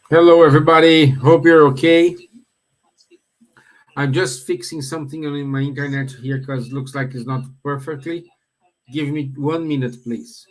Hello, everybody. Hope you're okay. I'm just fixing something on my internet here because it looks like it's not perfectly. Give me 1 minute, please.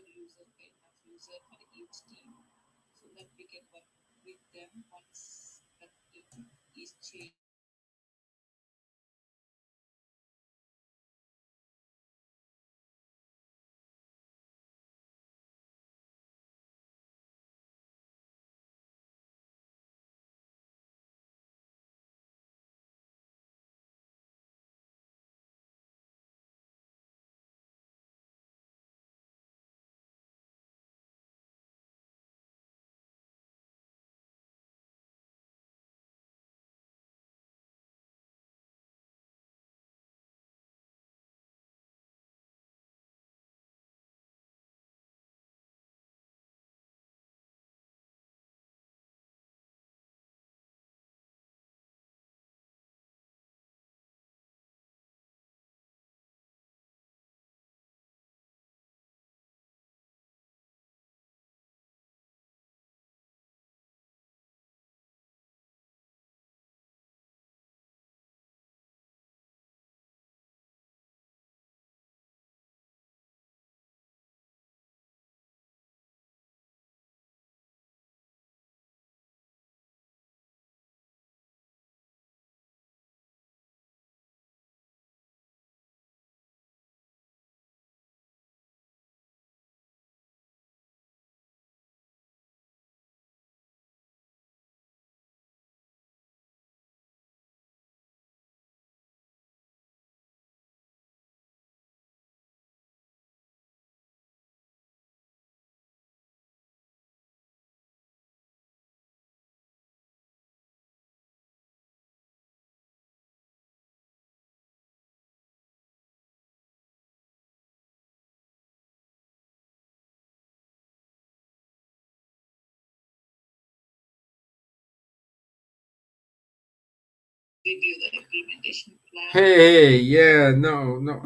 Hey, yeah, no.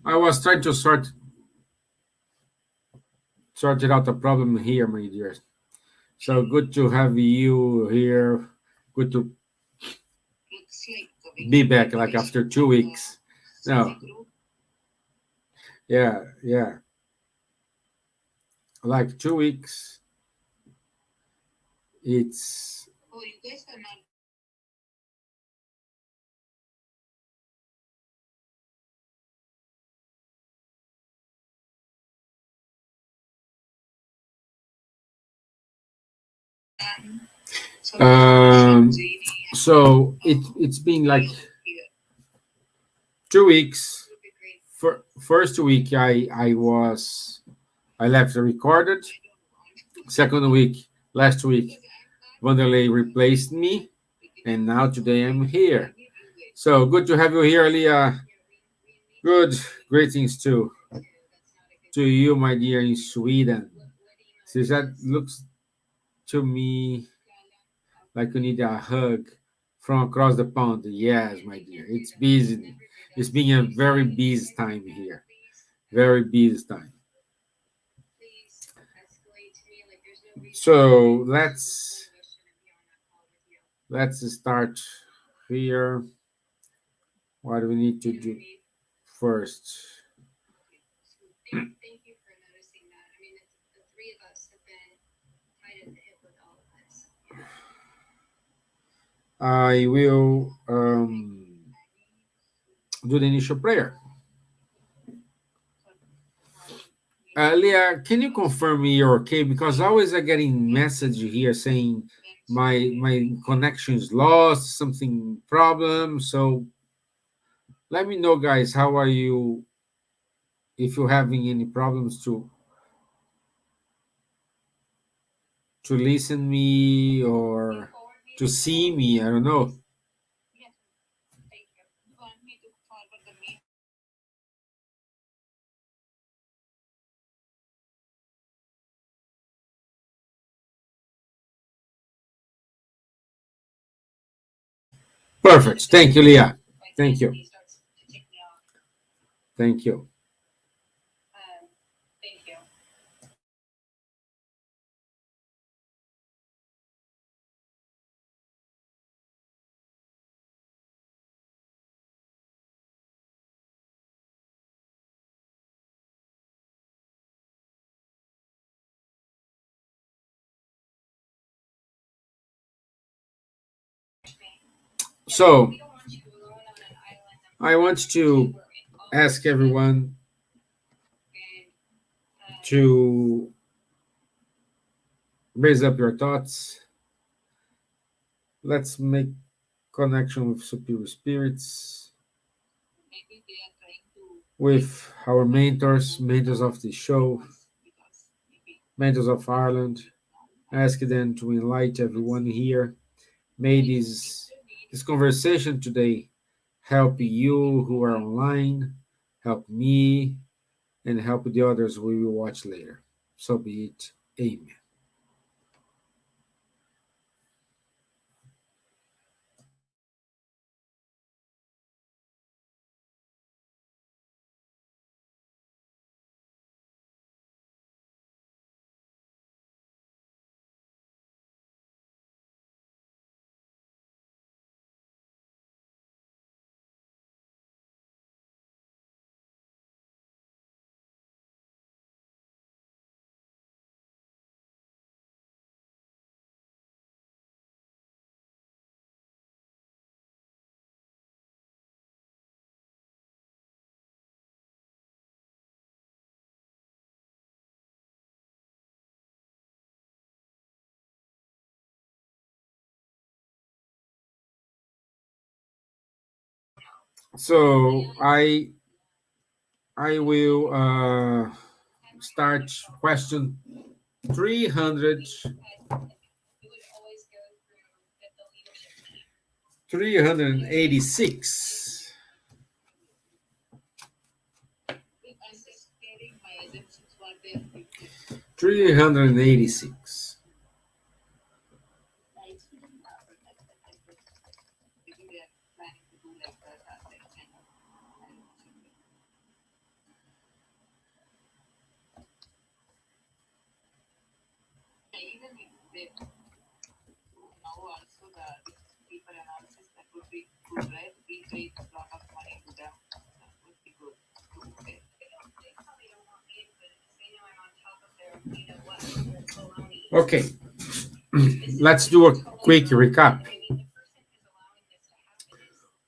I was trying to sort it out the problem here, my dear. So good to have you here. Good to be back, like after 2 weeks. No, yeah, like 2 weeks. It's um. So it's been like 2 weeks. First week I left recorded. Second week last week Wanderlei replaced me, and now today I'm here. So good to have you here, Leah. Good greetings to you, my dear, in Sweden. Since that looks to me like you need a hug from across the pond. Yes, my dear. It's busy. It's been a very busy time here. Very busy time. So let's start here. What do we need to do first? I will do the initial prayer. Leah, can you confirm me you're okay? Because always I getting message here saying my connection is lost, something problem. So let me know, guys. How are you? If you're having any problems to listen me or to see me, I don't know. Perfect. Thank you, Leah. Thank you. Thank you. So I want to ask everyone to raise up your thoughts. Let's make connection with superior spirits, with our mentors, mentors of the show, mentors of Ireland. Ask them to enlighten everyone here. May this conversation today help you who are online, help me, and help the others we will watch later. So be it. Amen. So I will start question 300, 386. 386. Okay, let's do a quick recap.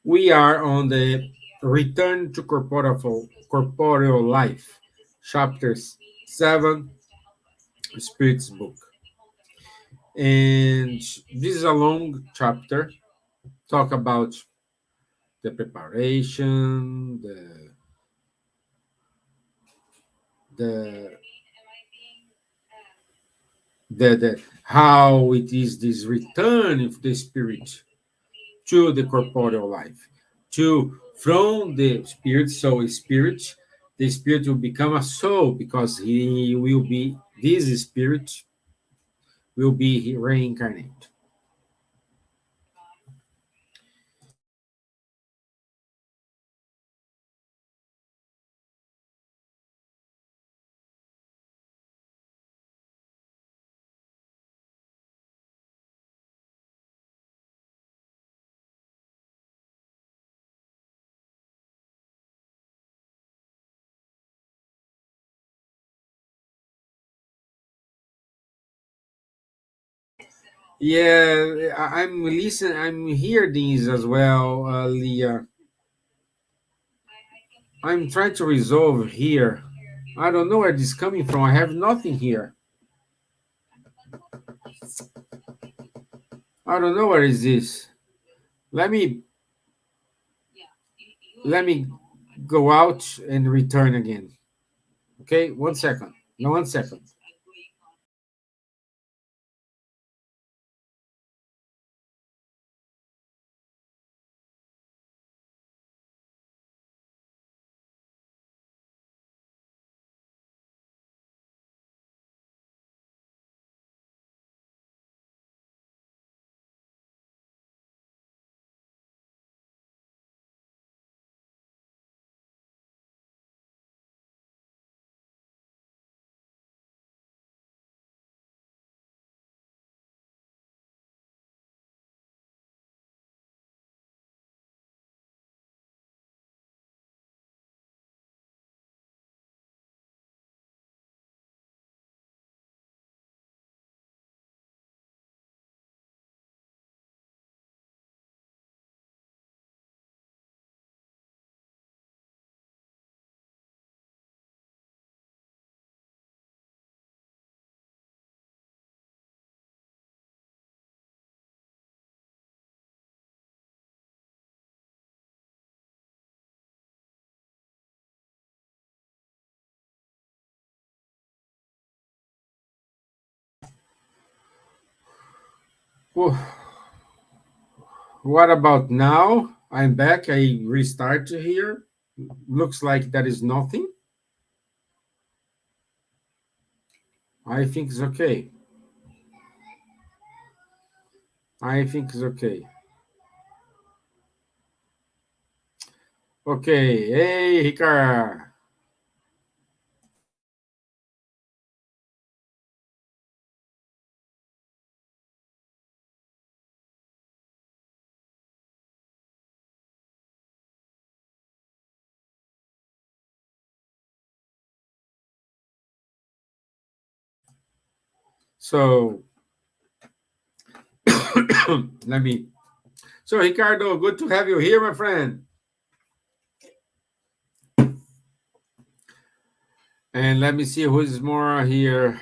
We are on the Return to Corporeal Life, chapters 7, Spirit's book. And this is a long chapter, talk about the preparation, the the how it is this return of the spirit to the corporeal life, to from the spirit, so a spirit, the spirit will become a soul because he will be this spirit will be reincarnated. Yeah, I'm listening. I'm hearing these as well, Leah. I'm trying to resolve here. I don't know where this is coming from. I have nothing here. I don't know where is this. Let me let me go out and return again. Okay, 1 second. No, 1 second. Whew. What about now? I'm back. I restart here. Looks like that is nothing. I think it's okay. I think it's okay. Okay. Hey, Ricardo. So let me. So, Ricardo, good to have you here, my friend. And let me see who is more here.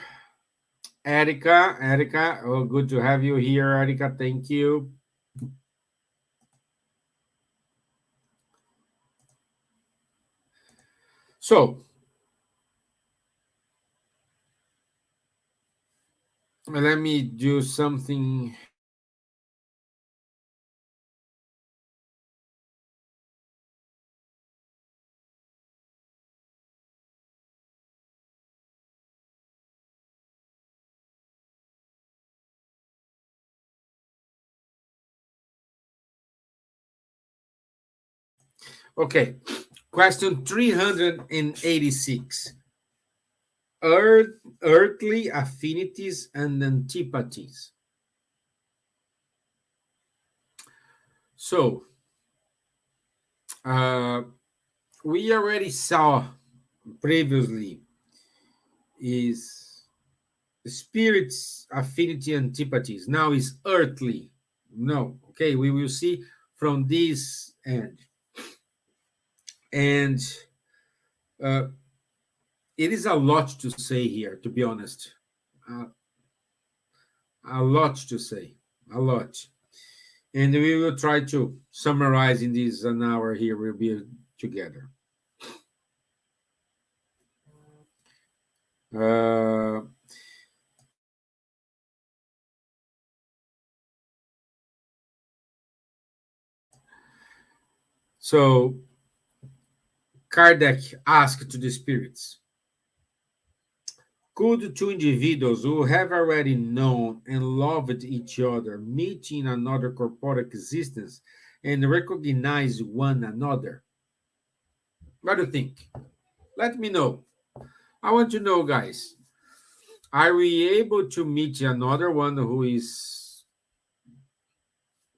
Erica. Oh, good to have you here, Erica. Thank you. So, let me do something. Okay. Question 386. Earthly affinities and antipathies. So, uh, we already saw previously is spirits affinity antipathies. Now is earthly. No, okay, we will see from this end. And uh, it is a lot to say here, to be honest. Uh, a lot to say, a lot. And we will try to summarize in this an hour here. We'll be together. Uh, so Kardec asked to the spirits, could two individuals who have already known and loved each other meet in another corporeal existence and recognize one another? What do you think? Let me know. I want to know, guys. Are we able to meet another one who is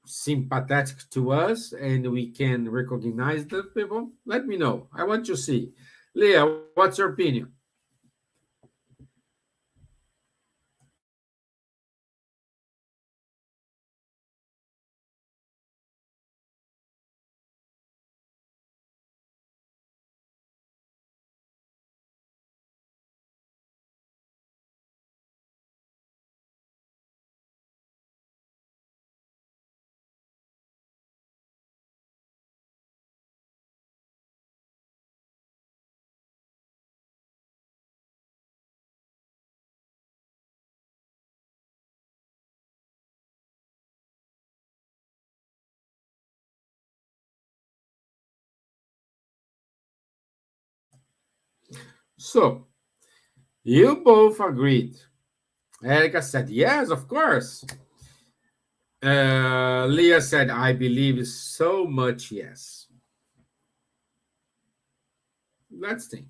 sympathetic to us and we can recognize the people? Let me know. I want to see. Leah, what's your opinion? So, you both agreed. Erica said, yes, of course. Leah said, I believe so much, yes. Let's think.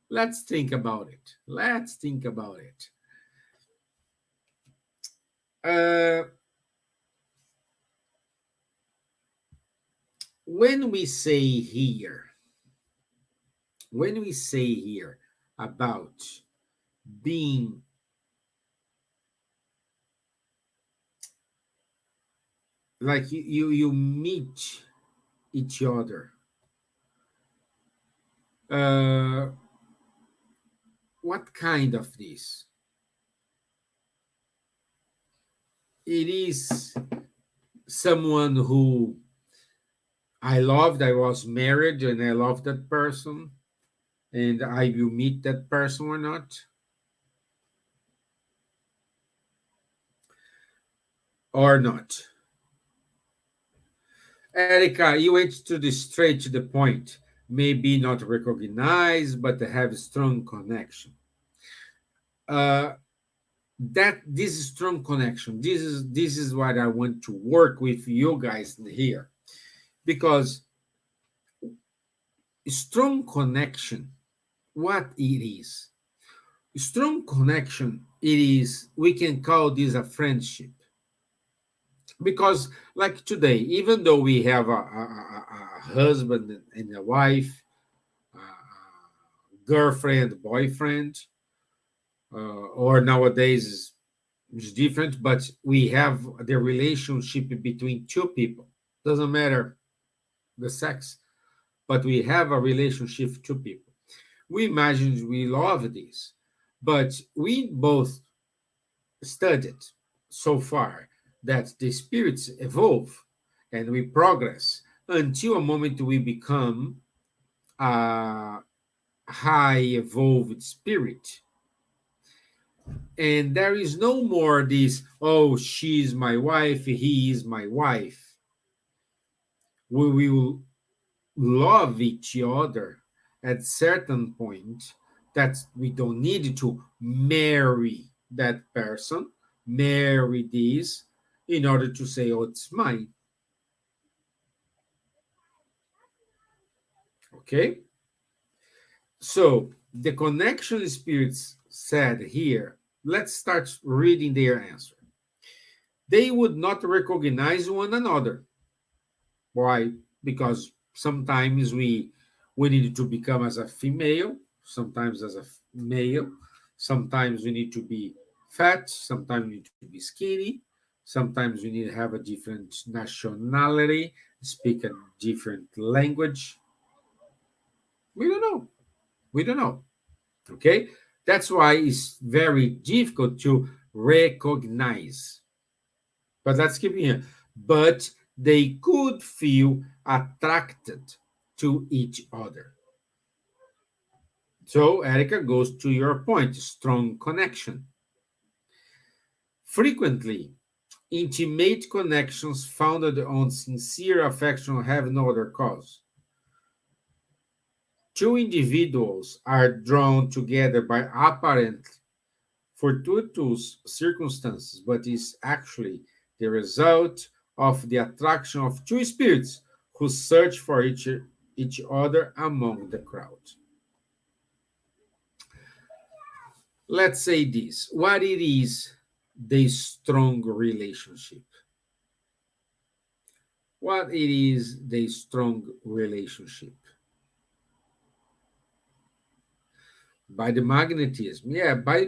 Let's think about it. Let's think about it. Uh, when we say here, when we say here about being like you meet each other, uh, what kind of this? It is someone who I loved, I was married, and I love that person, and I will meet that person or not. or not? Erica, you went to the straight to the point. Maybe not recognized, but have strong connection. Uh, that this strong connection, this is what I want to work with you guys here, because strong connection, what it is? Strong connection, it is, we can call this a friendship, because like today, even though we have a husband and a wife, a girlfriend, boyfriend, or nowadays is different, but we have the relationship between two people. Doesn't matter the sex, but we have a relationship with two people. We imagine we love this, but we both studied so far that the spirits evolve and we progress until a moment we become a high evolved spirit. And there is no more this, oh, she's my wife, he is my wife. We will love each other at certain point, that we don't need to marry that person, marry this, in order to say, oh, it's mine. Okay? So the connection spirits said here, let's start reading their answer. They would not recognize one another. Why? Because sometimes we need to become as a female, sometimes as a male, sometimes we need to be fat, sometimes we need to be skinny, sometimes we need to have a different nationality, speak a different language. We don't know. We don't know. Okay? That's why it's very difficult to recognize. But let's keep here. But they could feel attracted to each other. So, Erica goes to your point, strong connection. Frequently, intimate connections founded on sincere affection have no other cause. Two individuals are drawn together by apparent fortuitous circumstances, but is actually the result of the attraction of two spirits who search for each other among the crowd. Let's say this, what it is, the strong relationship. What it is, the strong relationship. By the magnetism, yeah, by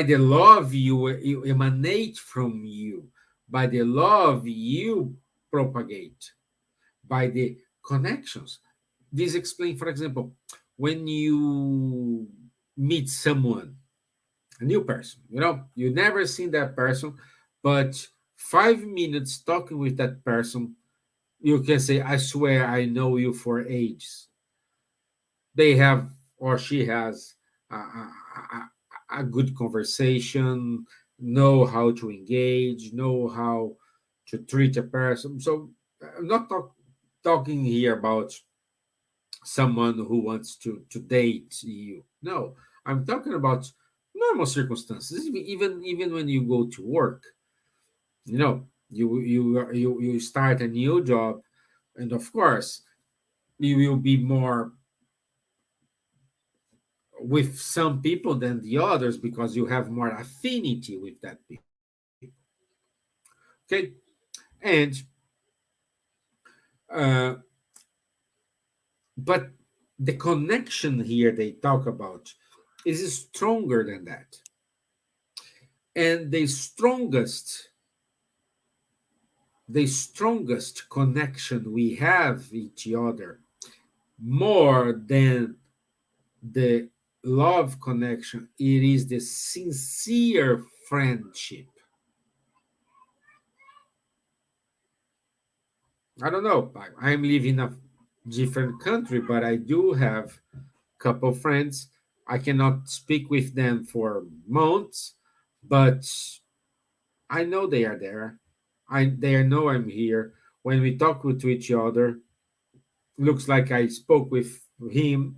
the love you emanate from you, by the love you propagate, by the connections. This explains, for example, when you meet someone, a new person, you never seen that person, but 5 minutes talking with that person, you can say, I swear I know you for ages. They have, or she has, a good conversation, know how to engage, know how to treat a person. So I'm not talking here about someone who wants to date you. No, I'm talking about normal circumstances. Even when you go to work, you start a new job, and of course you will be more with some people than the others because you have more affinity with that people. Okay, and uh, but the connection here they talk about is stronger than that, and the strongest connection we have with each other, more than the love connection, it is the sincere friendship. I don't know. I'm living in a different country, but I do have a couple of friends. I cannot speak with them for months, but I know they are there. They know I'm here. When we talk to each other, looks like I spoke with him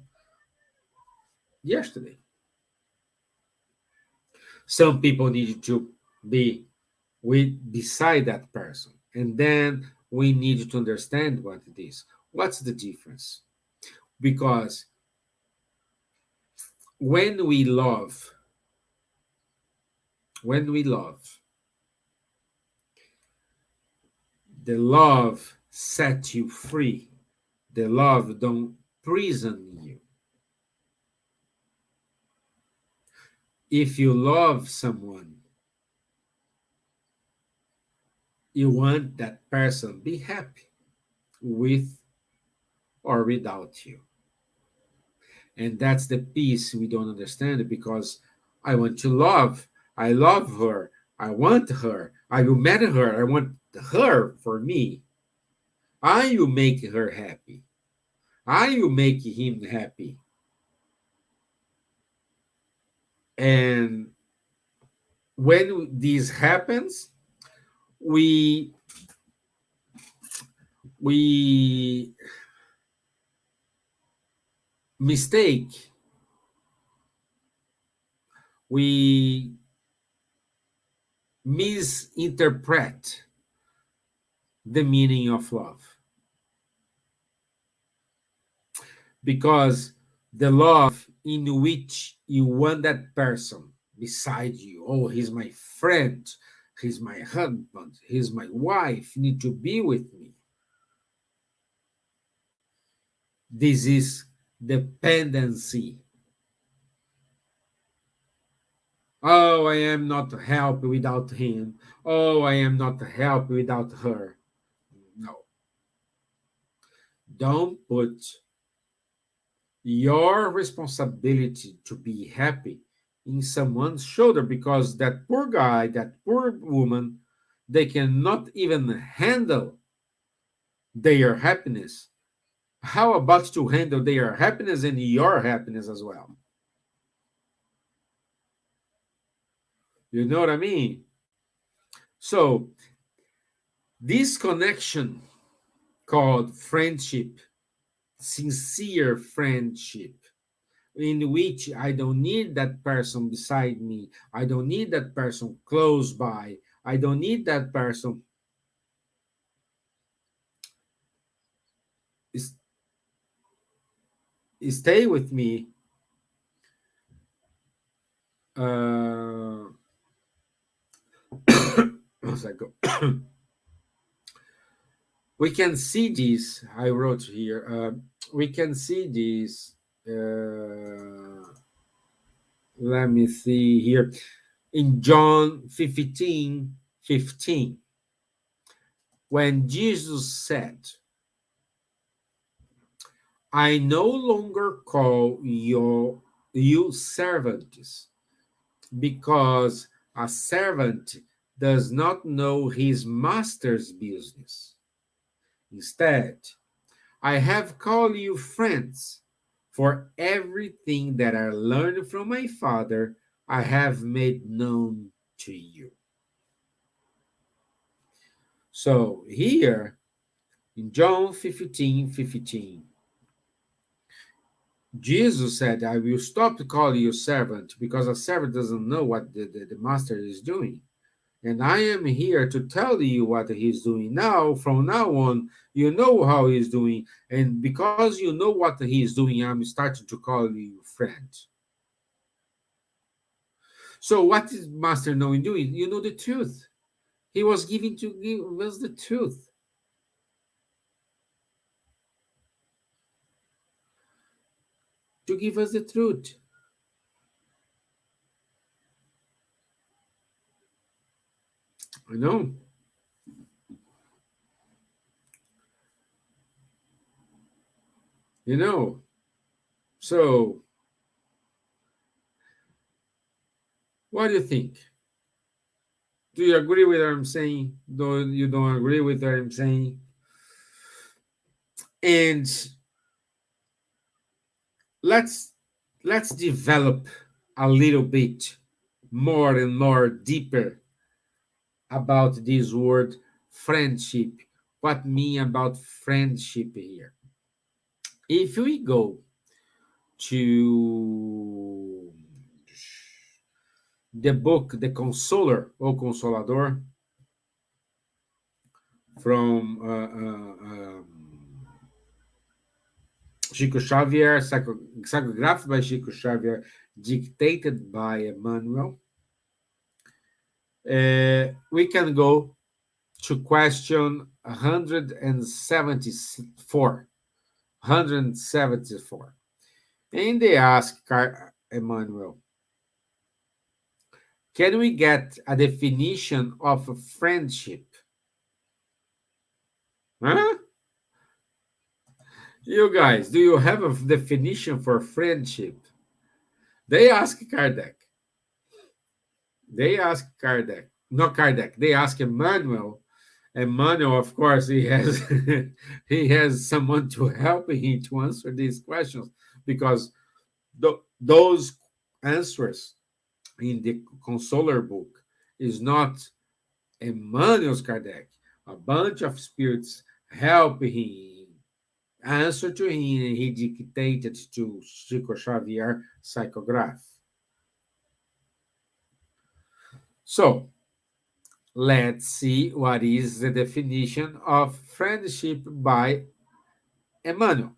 yesterday. Some people need to be beside that person, and then we need to understand what it is. What's the difference? Because when we love, when we love, the love sets you free. The love don't prison you. If you love someone, you want that person be happy with or without you. And that's the piece we don't understand, because I want to love. I love her. I want her. I will marry her. I want her for me. I will make her happy. I will make him happy. And when this happens, we we mistake, we misinterpret the meaning of love, because the love in which you want that person beside you, oh, he's my friend, he's my husband, he's my wife, need to be with me. This is dependency. Oh, I am not help without him. Oh, I am not help without her. No. Don't put your responsibility to be happy in someone's shoulder, because that poor guy, that poor woman, they cannot even handle their happiness. How about to handle their happiness and your happiness as well? You know what I mean? So, this connection called friendship, sincere friendship, in which I don't need that person beside me, I don't need that person close by, I don't need that person is, stay with me. Uh, as I go, we can see this. I wrote here. We can see this. Let me see here in John 15:15, when Jesus said, I no longer call you servants, because a servant does not know his master's business. Instead, I have called you friends, for everything that I learned from my Father, I have made known to you. So here in John 15:15, Jesus said, I will stop to call you servant, because a servant doesn't know what the master is doing. And I am here to tell you what he's doing now. From now on, you know how he's doing. And because you know what he's doing, I'm starting to call you friend. So what is Master knowing doing? You know the truth. He was giving to give us the truth. To give us the truth. I know. You know. So what do you think? Do you agree with what I'm saying? Don't agree with what I'm saying? And let's develop a little bit more and more deeper about this word friendship. What mean about friendship here? If we go to the book The Consoler, ou Consolador, from Chico Xavier, psychographed by Chico Xavier, dictated by Emmanuel, we can go to question 174. 174. And they ask Emmanuel, can we get a definition of friendship? Huh? You guys, do you have a definition for friendship? They ask Kardec. They ask Kardec. Not Kardec. They ask Emmanuel. Emmanuel, of course, he has he has someone to help him to answer these questions, because those answers in the Consoler book is not Emmanuel's Kardec. A bunch of spirits help him, answer to him, and he dictated to Chico Xavier psychograph. So, let's see what is the definition of friendship by Emmanuel.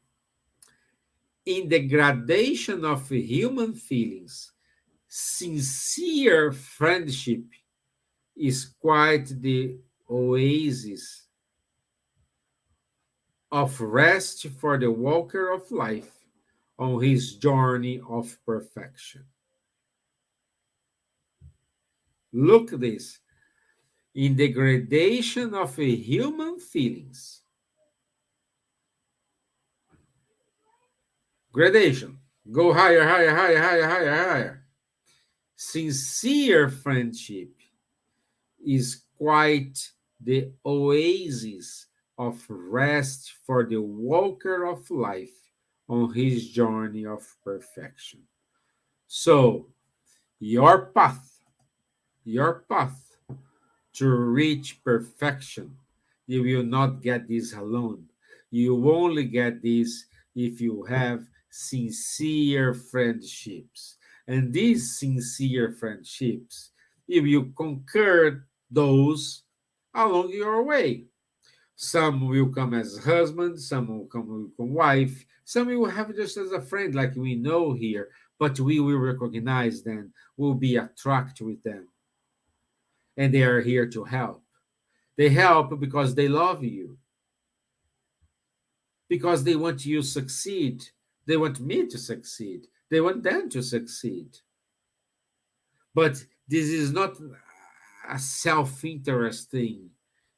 In the gradation of human feelings, sincere friendship is quite the oasis of rest for the walker of life on his journey of perfection. Look at this. In the gradation of human feelings, gradation, go higher, higher, higher, higher, higher, higher. Sincere friendship is quite the oasis of rest for the walker of life on his journey of perfection. So, your path to reach perfection, you will not get this alone. You only get this if you have sincere friendships. And these sincere friendships, if you conquer those along your way, some will come as husband, some will come wife, some will have just as a friend, like we know here, but we will recognize them, will be attracted with them. And they are here to help. They help because they love you, because they want you to succeed. They want me to succeed. They want them to succeed. But this is not a self-interest thing.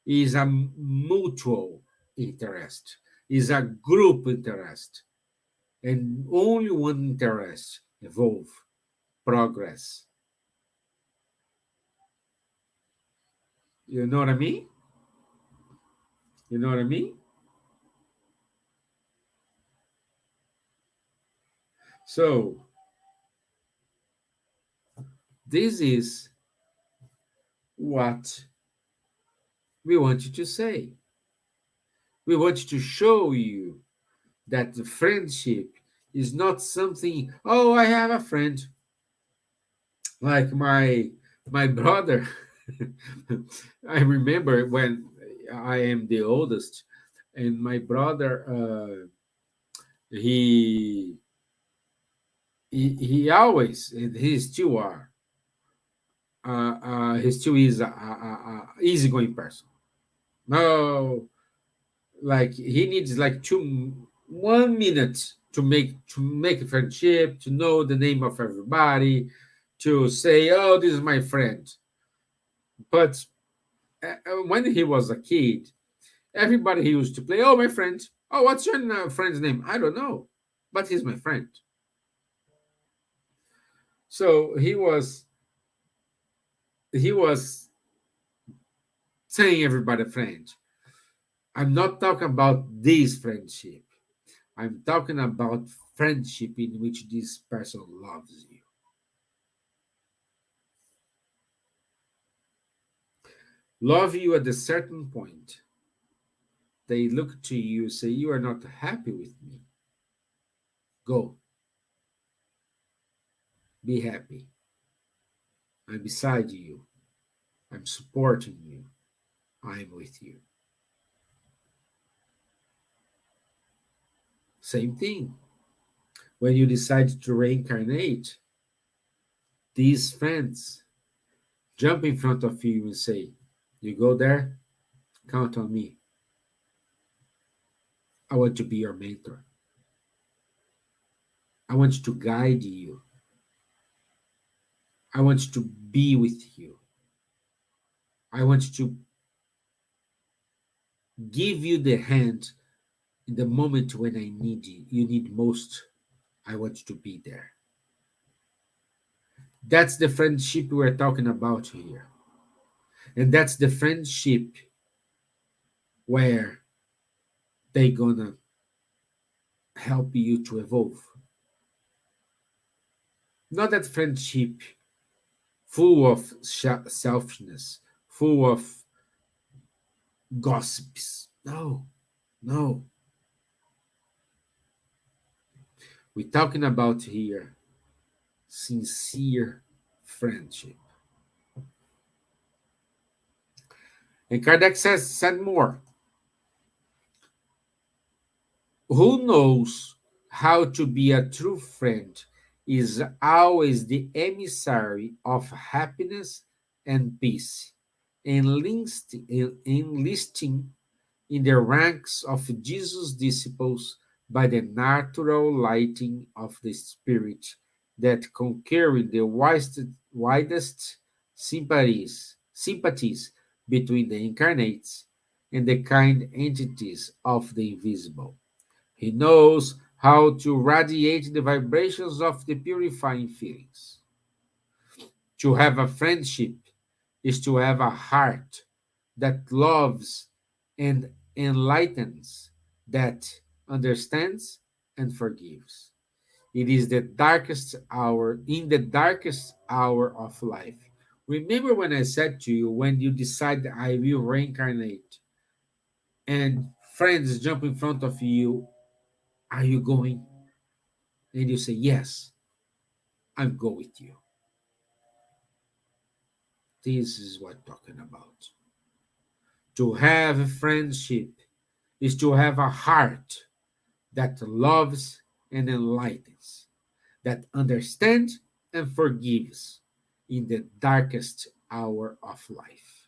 It is a mutual interest. It is a group interest. And only one interest evolve, progress. You know what I mean? You know what I mean? So, this is what we want you to say. We want to show you that the friendship is not something, oh, I have a friend. Like my brother. I remember when I am the oldest, and my brother, he always, and he still are, he still is a easygoing person. No, like he needs like 1 minute to make a friendship, to know the name of everybody, to say, oh, this is my friend. But when he was a kid, everybody he used to play, oh, my friend. Oh, what's your friend's name? I don't know, but he's my friend. So he was saying everybody friend. I'm not talking about this friendship. I'm talking about friendship in which this person loves you. love you at a certain point. They look to you, say, "You are not happy with me. Go, be happy. I'm beside you. I'm supporting you. I'm with you." Same thing. When you decide to reincarnate, these friends jump in front of you and say, "You go there, count on me. I want to be your mentor. I want to guide you. I want to be with you. I want to give you the hand in the moment when I need you. You need most. I want to be there." That's the friendship we're talking about here. And that's the friendship where they gonna help you to evolve. Not that friendship full of selfishness, full of gossips. No, no. We're talking about here sincere friendship. And Kardec said more. Who knows how to be a true friend is always the emissary of happiness and peace, enlisting in the ranks of Jesus' disciples by the natural lighting of the Spirit that conquering the widest sympathies between the incarnates and the kind entities of the invisible. He knows how to radiate the vibrations of the purifying feelings. To have a friendship is to have a heart that loves and enlightens, that understands and forgives. It is the darkest hour, in the darkest hour of life. Remember when I said to you, when you decide that I will reincarnate and friends jump in front of you, "Are you going?" And you say, "Yes, I'm go with you." This is what I'm talking about. To have a friendship is to have a heart that loves and enlightens, that understands and forgives in the darkest hour of life.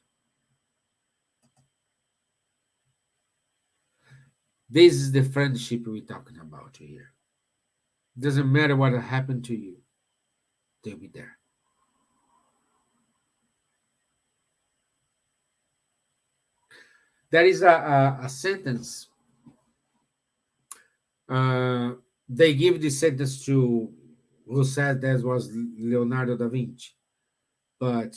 This is the friendship we're talking about here. Doesn't matter what happened to you, they'll be there. There is a sentence. Uh, they give this sentence to who said that was Leonardo da Vinci, but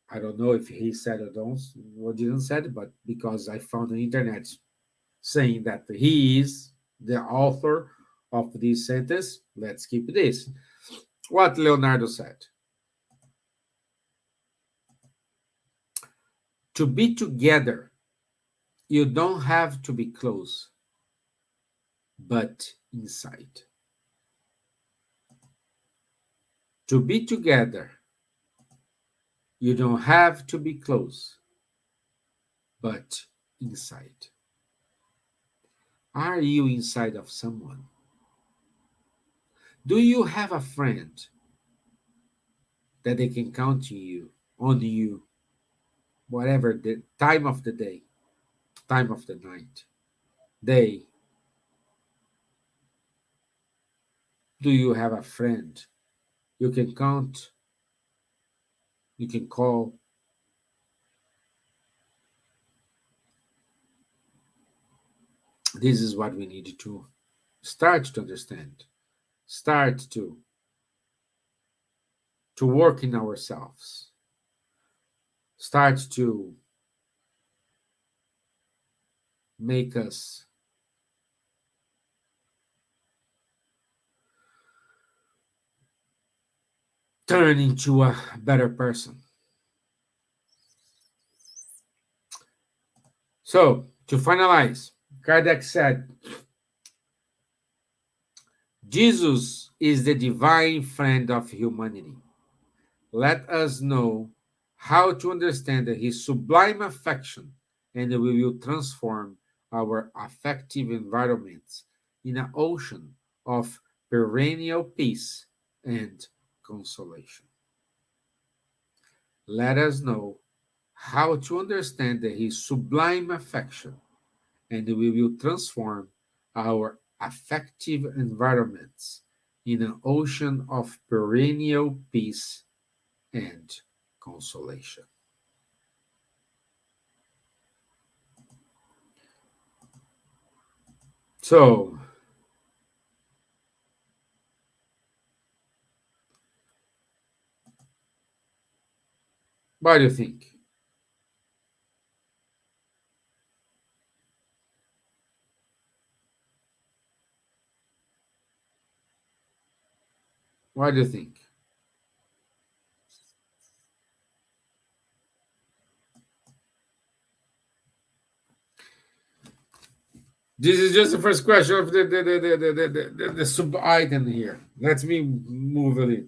I don't know if he said it or didn't said it, but because I found on the internet saying that he is the author of this sentence, let's keep this. What Leonardo said: to be together, you don't have to be close, but inside. To be together, you don't have to be close, but inside. Are you inside of someone? Do you have a friend that they can count on you, whatever the time of the day, time of the night, day? Do you have a friend you can count, you can call? This is what we need to start to understand, start to work in ourselves, start to make us turn into a better person. So, to finalize, Kardec said, Jesus is the divine friend of humanity. Let us know how to understand his sublime affection, and we will transform our affective environments in an ocean of perennial peace and consolation. Let us know how to understand his sublime affection, and we will transform our affective environments in an ocean of perennial peace and consolation. So, what do you think? What do you think? This is just the first question of the sub item here. Let me move a little.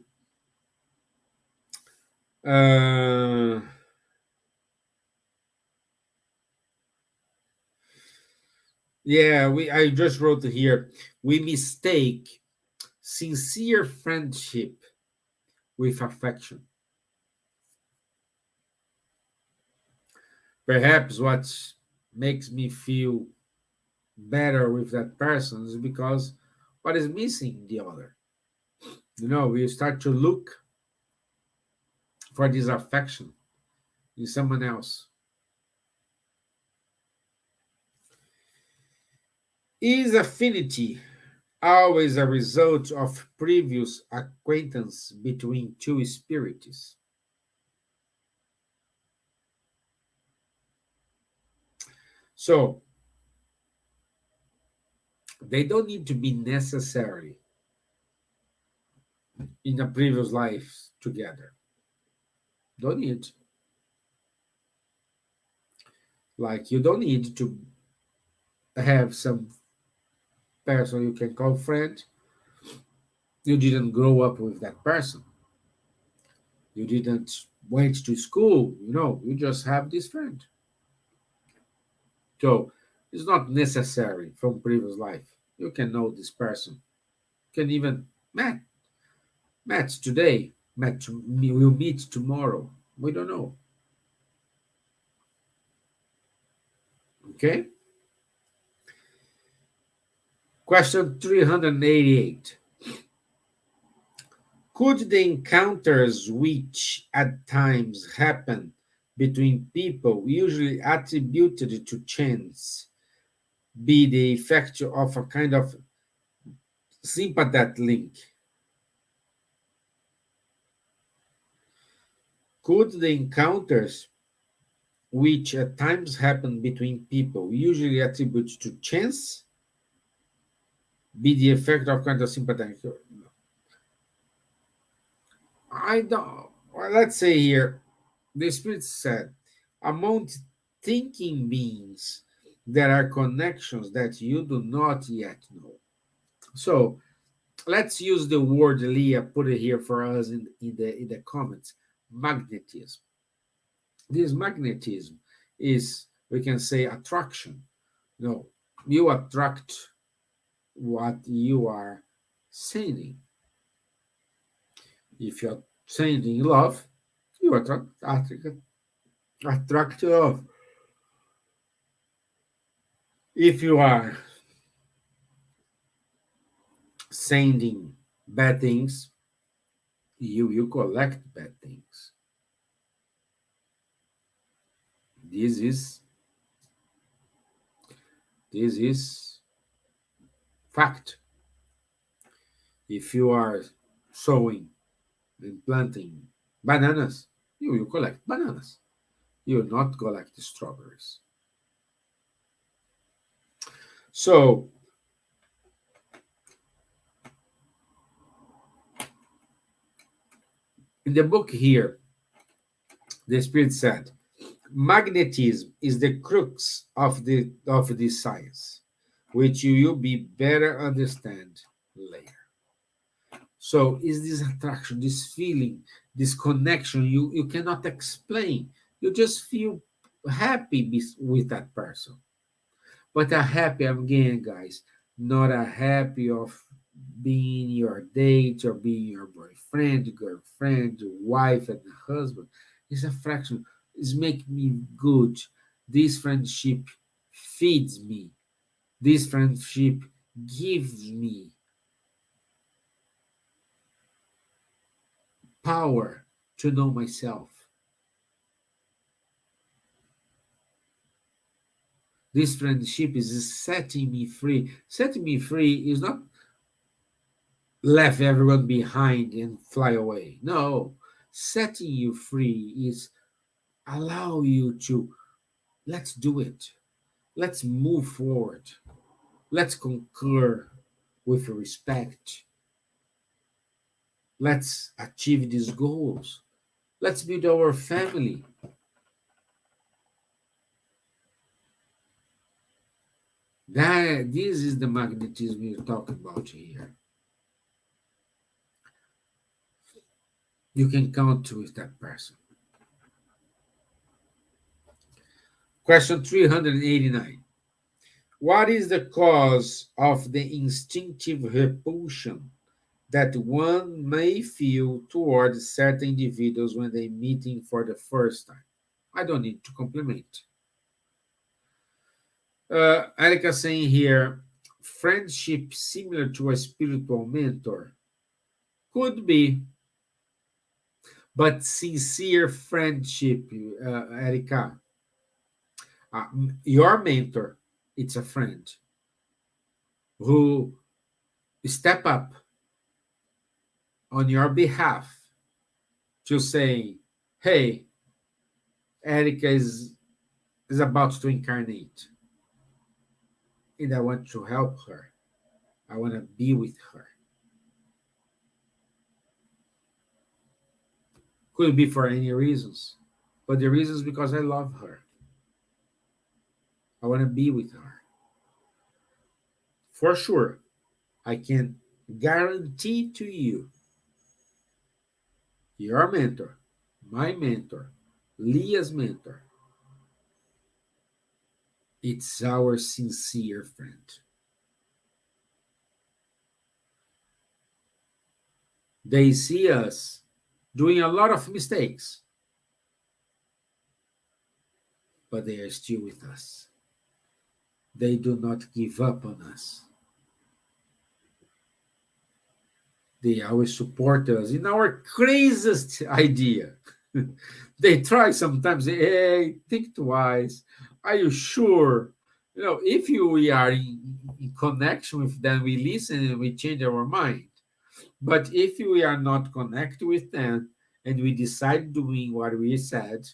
Uh, yeah, I just wrote here. We mistake sincere friendship with affection. Perhaps what makes me feel better with that person is because what is missing the other. We start to look for this affection in someone else. Is affinity always a result of previous acquaintance between two spirits? So, they don't need to be necessary in a previous life together. Don't need. Like, you don't need to have some person you can call friend. You didn't grow up with that person. You didn't went to school. You just have this friend. So it's not necessary from previous life. You can know this person. You can even met today. We'll meet tomorrow. We don't know. Okay. Question 388. Could the encounters which at times happen between people, usually attributed to chance, be the effect of a kind of sympathetic link? Could the encounters which at times happen between people, usually attributed to chance, be the effect of kind of sympathetic? I don't. Well, let's say here, the Spirit said, among thinking beings, there are connections that you do not yet know. So let's use the word Leah put it here for us in the comments. Magnetism. This magnetism is, we can say, attraction. You attract what you are sending. If you're sending love, you attract love. If you are sending bad things, you collect bad things. This is fact. If you are sowing and planting bananas, you will collect bananas. You will not collect strawberries. So, in the book here, the Spirit said, magnetism is the crux of this science, which you will be better understand later. So is this attraction, this feeling, this connection you cannot explain. You just feel happy with that person. But a happy again, guys, not a happy of being your date or being your boyfriend, girlfriend, wife, and husband. It's a fraction. It's make me good. This friendship feeds me. This friendship gives me power to know myself. This friendship is setting me free. Setting me free is not left everyone behind and fly away. No, setting you free is allow you to let's do it. Let's move forward. Let's conquer with respect. Let's achieve these goals. Let's build our family. This is the magnetism we're talking about here. You can count with that person. Question 389. What is the cause of the instinctive repulsion that one may feel towards certain individuals when they meeting for the first time? I don't need to compliment. Erica saying here, friendship similar to a spiritual mentor could be, but sincere friendship, Erica, your mentor, it's a friend who step up on your behalf to say, hey, Erica is about to incarnate, and I want to help her. I want to be with her. Could be for any reasons, but the reason is because I love her. I want to be with her. For sure, I can guarantee to you, your mentor, my mentor, Leah's mentor, it's our sincere friend. They see us doing a lot of mistakes, but they are still with us. They do not give up on us. They always support us in our craziest idea. They try sometimes, hey, think twice. Are you sure? If we are in connection with them, we listen and we change our mind. But if we are not connected with them and we decide doing what we said,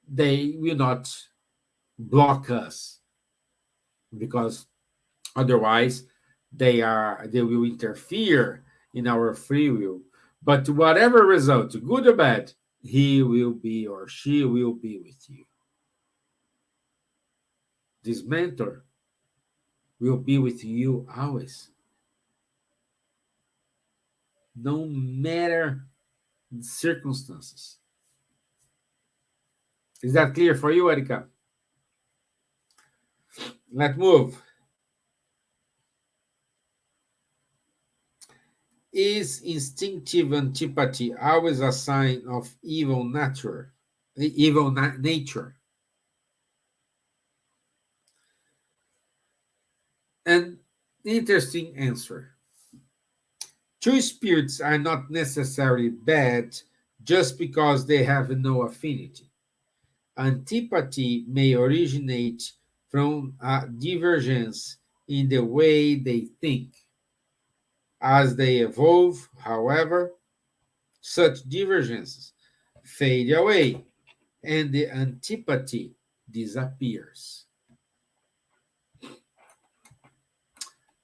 they will not block us, because otherwise they will interfere in our free will. But whatever result, good or bad, he will be or she will be with you. This mentor will be with you always, no matter the circumstances. Is that clear for you, Erika? Let's move. Is instinctive antipathy always a sign of evil nature? An interesting answer. Two spirits are not necessarily bad just because they have no affinity. Antipathy may originate from a divergence in the way they think. As they evolve, however, such divergences fade away and the antipathy disappears.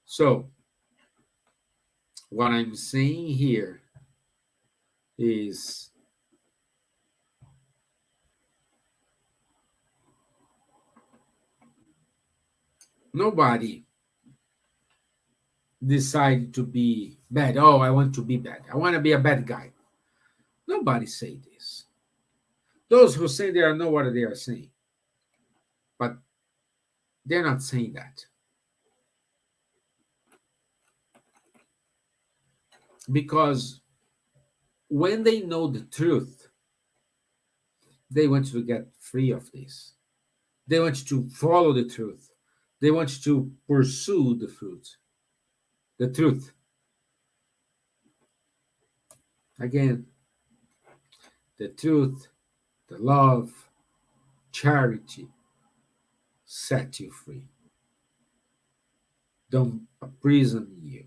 So, what I'm saying here is Nobody decided to be bad. Oh, I want to be bad. I want to be a bad guy. Nobody say this. Those who say they are know what they are saying, but they're not saying that because when they know the truth, they want to get free of this. They want to follow the truth. They want to pursue the truth. Again, the truth, the love, charity set you free. Don't imprison you.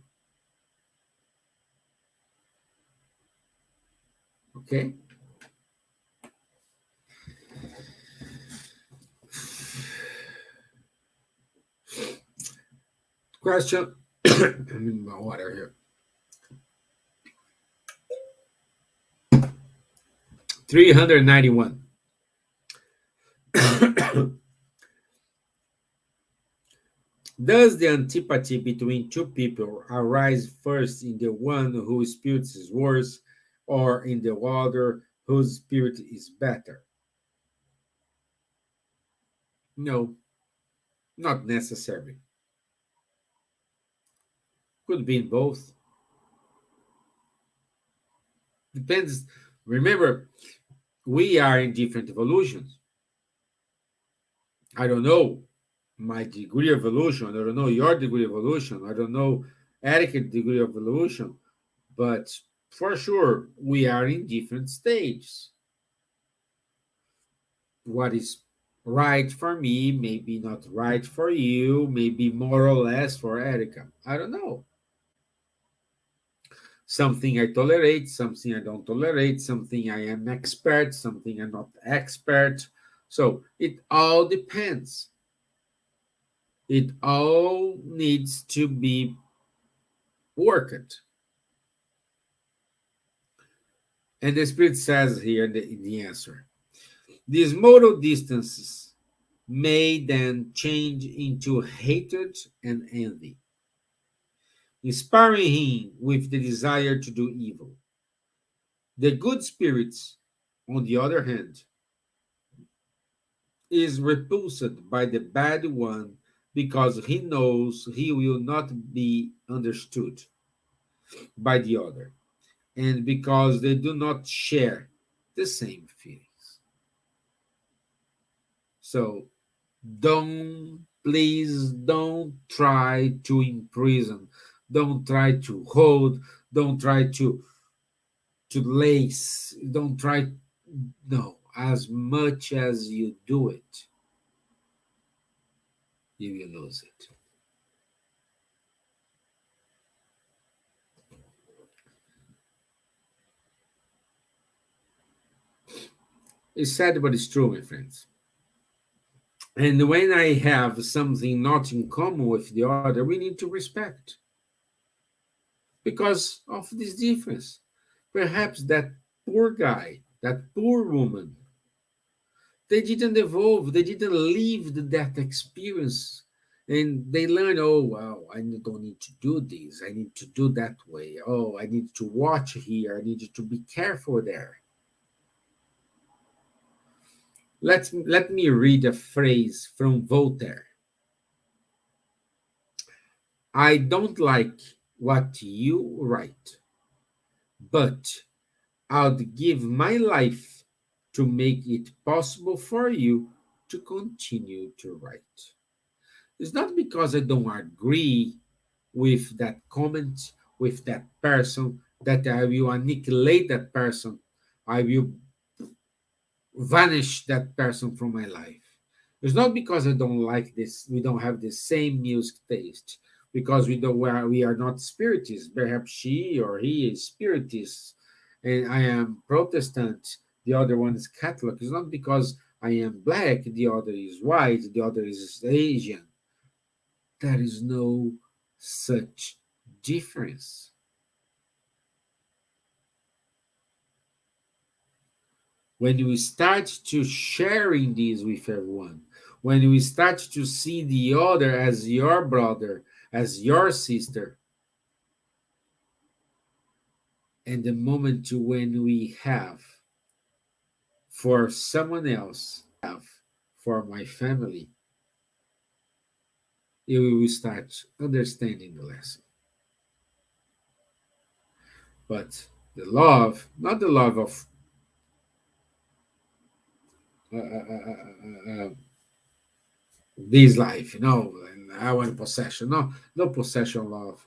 Okay? Question. I need my water here. 391. Does the antipathy between two people arise first in the one whose spirit is worse or in the other whose spirit is better? No, not necessarily. Could be in both. Depends. Remember, we are in different evolutions. I don't know my degree of evolution. I don't know your degree of evolution. I don't know Eric's degree of evolution. But for sure, we are in different stages. What is right for me, maybe not right for you, maybe more or less for Erica. I don't know. Something I tolerate, something I don't tolerate, something I am expert, something I'm not expert. So it all depends. It all needs to be worked. And the Spirit says here in the answer these modal distances may then change into hatred and envy, inspiring him with the desire to do evil. The good spirits, on the other hand, is repulsed by the bad one because he knows he will not be understood by the other, and because they do not share the same feelings. So please don't try to imprison, don't try to hold, don't try to lace, don't try, no, as much as you do it, you will lose it. It's sad, but it's true, my friends. And when I have something not in common with the other, we need to respect because of this difference. Perhaps that poor guy, that poor woman, they didn't evolve, they didn't live that experience. And they learn, oh, wow, I don't need to do this. I need to do that way. Oh, I need to watch here. I need to be careful there. Let me read a phrase from Voltaire. I don't like what you write, but I'd give my life to make it possible for you to continue to write. It's not because I don't agree with that comment, with that person, that I will annihilate that person. I will vanish that person from my life. It's not because I don't like this, we don't have the same music taste, because we are not spiritists. Perhaps she or he is spiritist, and I am Protestant, the other one is Catholic. It's not because I am black, the other is white, the other is Asian. There is no such difference. When we start to sharing this with everyone, when we start to see the other as your brother, as your sister, and the moment when we have for someone else, have for my family, you will start understanding the lesson. But the love, not the love of this life, and I want possession. No, no possession love.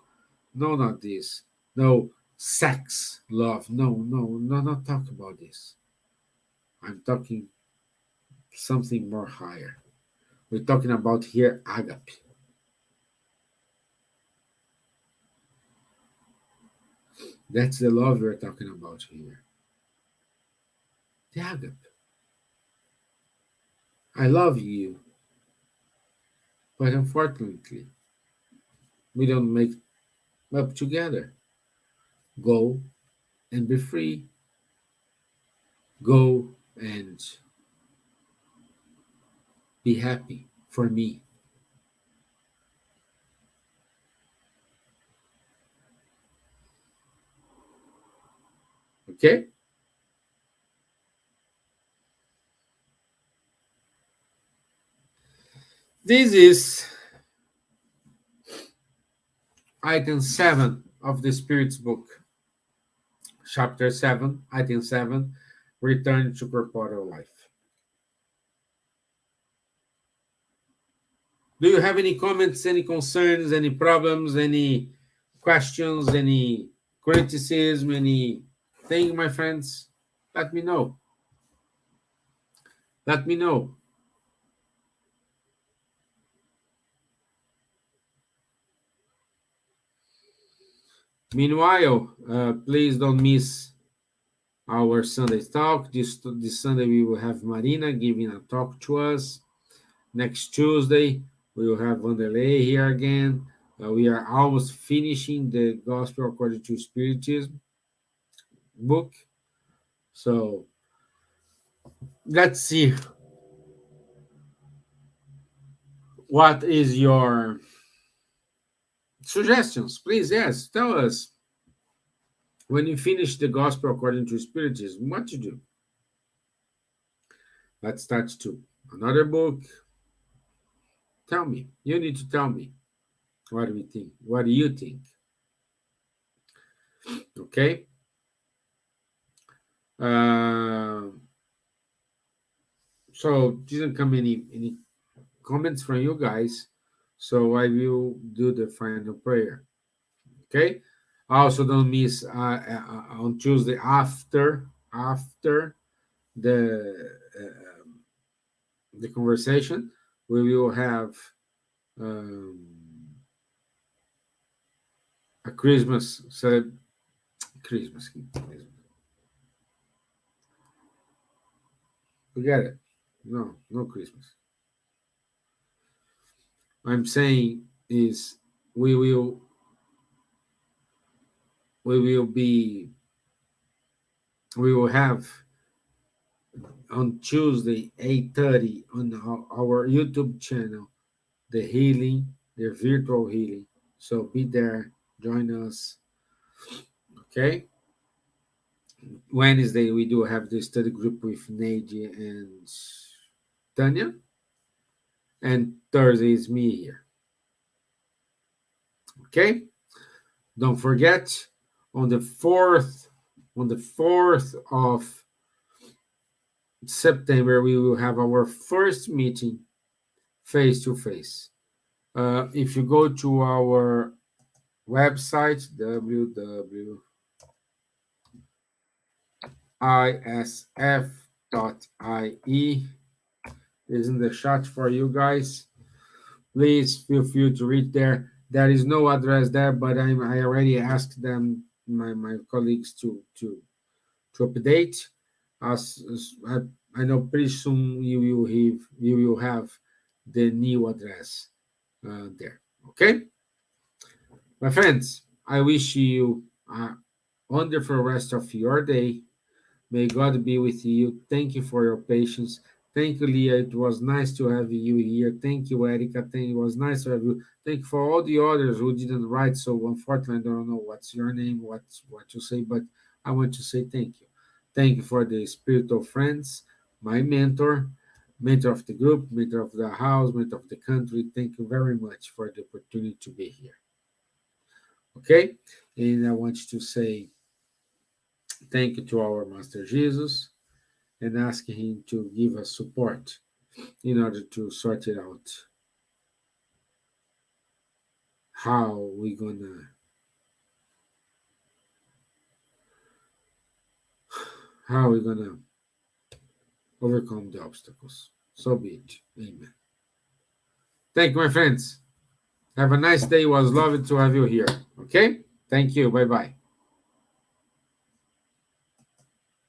No, not this. No sex love. No, no, no, not talk about this. I'm talking something more higher. We're talking about here agape. That's the love we're talking about here. The agape. I love you, but unfortunately, we don't make up together. Go and be free. Go and be happy for me. Okay? This is item 7 of the Spirit's book. Chapter 7, item 7, return to corporeal life. Do you have any comments, any concerns, any problems, any questions, any criticism, anything, my friends? Let me know. Let me know. Meanwhile, please don't miss our Sunday talk. This Sunday we will have Marina giving a talk to us. Next Tuesday we will have Vanderlei here again. We are almost finishing the Gospel According to Spiritism book. So let's see what is your suggestions. Please, yes, tell us when you finish the Gospel According to Spiritism, what to do. Let's start to another book. Tell me. You need to tell me. What do we think? What do you think? Okay. So didn't come any comments from you guys. So I will do the final prayer. Okay. Also, don't miss on Tuesday after the the conversation, we will have a Christmas Christmas. Forget it. No Christmas. I'm saying is we will have on Tuesday 8:30 on our YouTube channel the healing, the virtual healing. So be there, join us. Okay. Wednesday we do have the study group with Neji and Tanya, and Thursday is me here. Okay. Don't forget on the 4th of September we will have our first meeting face to face. If you go to our website www.isf.ie is in the chat for you guys. Please feel free to read there. There is no address there, but I already asked them, my colleagues, to update. As I know pretty soon you will have the new address there. Okay, my friends, I wish you a wonderful rest of your day. May God be with you. Thank you for your patience. Thank you, Leah. It was nice to have you here. Thank you, Erica. It was nice to have you. Thank you for all the others who didn't write. So unfortunately, I don't know what's your name, what you say, but I want to say thank you. Thank you for the spiritual friends, my mentor, mentor of the group, mentor of the house, mentor of the country. Thank you very much for the opportunity to be here. Okay? And I want to say thank you to our Master Jesus and ask him to give us support in order to sort it out. How we gonna how we gonna overcome the obstacles. So be it. Amen. Thank you, my friends. Have a nice day. It was lovely to have you here. Okay? Thank you. Bye bye.